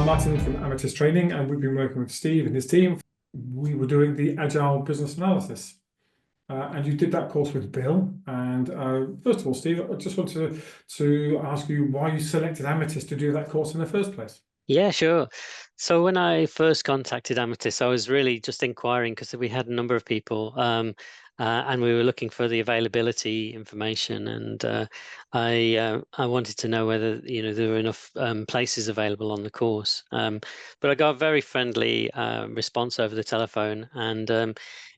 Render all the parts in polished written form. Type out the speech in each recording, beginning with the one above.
I'm Martin from Amatis Training, and we've been working with Steve and his team. We were doing the Agile Business Analysis. And you did that course with Bill. And first of all, Steve, I just wanted to ask you why you selected Amatis to do that course in the first place. Yeah, sure. So when I first contacted Amatis, I was really just inquiring because we had a number of people and we were looking for the availability information, and I wanted to know whether there were enough places available on the course. But I got a very friendly response over the telephone, and it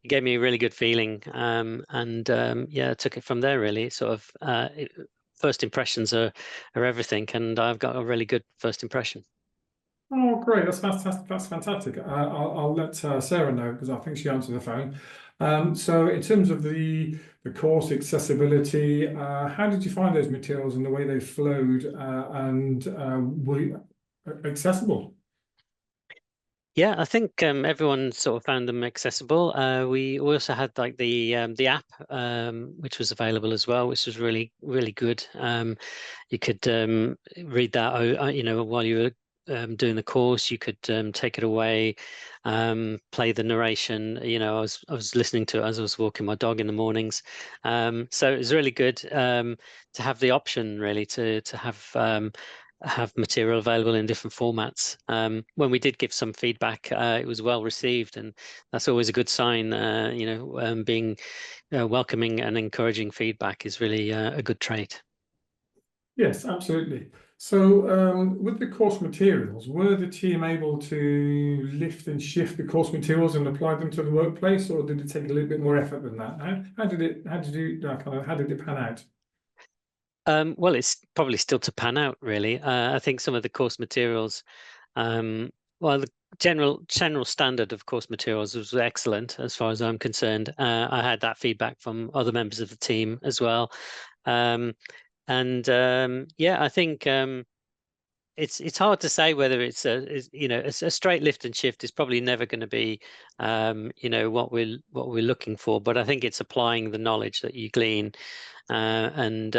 gave me a really good feeling. Yeah, I took it from there really. First impressions are everything, and I've got a really good first impression. Oh, great. That's fantastic. That's fantastic. I'll let Sarah know because I think she answered the phone. So in terms of the course accessibility, how did you find those materials and the way they flowed and were you accessible? Yeah, I think everyone sort of found them accessible. We also had like the app, which was available as well, which was really good. You could read that, while you were doing the course. You could take it away, play the narration. I was listening to it as I was walking my dog in the mornings. So it was really good to have the option, really, to have material available in different formats. When we did give some feedback, it was well received, and that's always a good sign. Being welcoming and encouraging feedback is really a good trait. Yes, absolutely. So with the course materials, were the team able to lift and shift the course materials and apply them to the workplace, or did it take a little bit more effort than that? How did it pan out? Well, it's probably still to pan out, really. I think some of the course materials, the general standard of course materials was excellent as far as I'm concerned. I had that feedback from other members of the team as well. Yeah, I think it's hard to say whether it's a straight lift and shift is probably never going to be what we're looking for, but I think it's applying the knowledge that you glean kind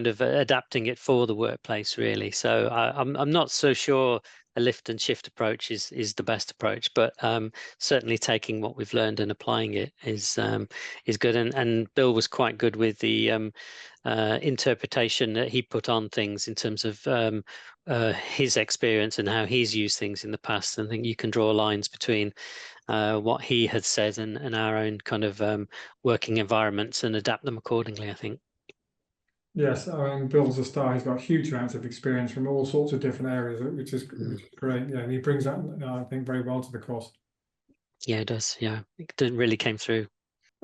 of adapting it for the workplace, really. So I'm not so sure a lift and shift approach is the best approach, but certainly taking what we've learned and applying it is good. And Bill was quite good with the interpretation that he put on things in terms of his experience and how he's used things in the past. I think you can draw lines between what he had said and our own kind of working environments and adapt them accordingly, I think. Yes, I mean, Bill's a star. He's got huge amounts of experience from all sorts of different areas, which is great. Yeah, and he brings that, I think, very well to the course. Yeah, it does. Yeah, it really came through.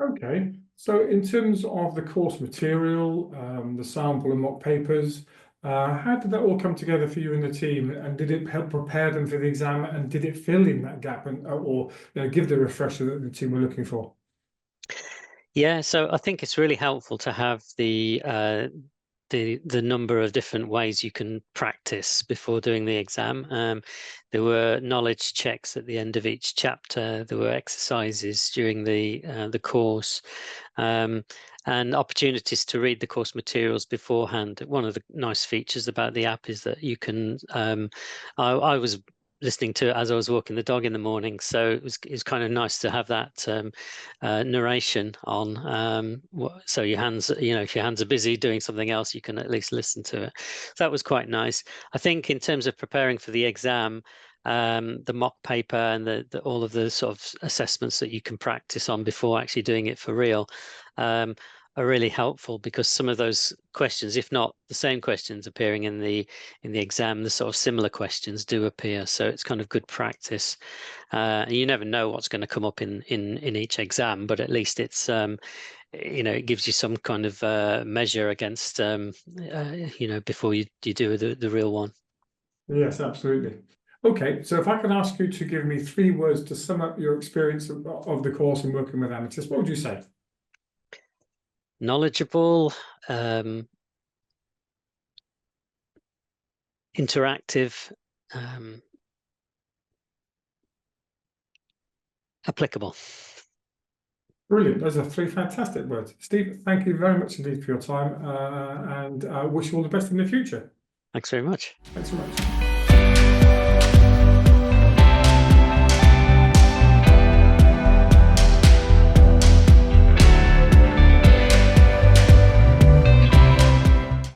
Okay, so in terms of the course material, the sample and mock papers, how did that all come together for you and the team? And did it help prepare them for the exam? And did it fill in that gap or give the refresher that the team were looking for? Yeah, so I think it's really helpful to have the number of different ways you can practice before doing the exam. There were knowledge checks at the end of each chapter. There were exercises during the course, and opportunities to read the course materials beforehand. One of the nice features about the app is that you can. I was listening to it as I was walking the dog in the morning, so it was kind of nice to have that narration on. So your hands, if your hands are busy doing something else, you can at least listen to it. So that was quite nice. I think in terms of preparing for the exam, the mock paper and all of the sort of assessments that you can practice on before actually doing it for real are really helpful, because some of those questions, if not the same questions appearing in the exam, the sort of similar questions do appear. So it's kind of good practice. You never know what's going to come up in each exam, but at least it's it gives you some kind of measure against before you do the real one. Yes, absolutely. Okay, so if I can ask you to give me 3 words to sum up your experience of the course and working with Amatis, what would you say? Knowledgeable, interactive, applicable. Brilliant. Those are 3 fantastic words. Steve, thank you very much indeed for your time, and I wish you all the best in the future. Thanks very much. Thanks so much.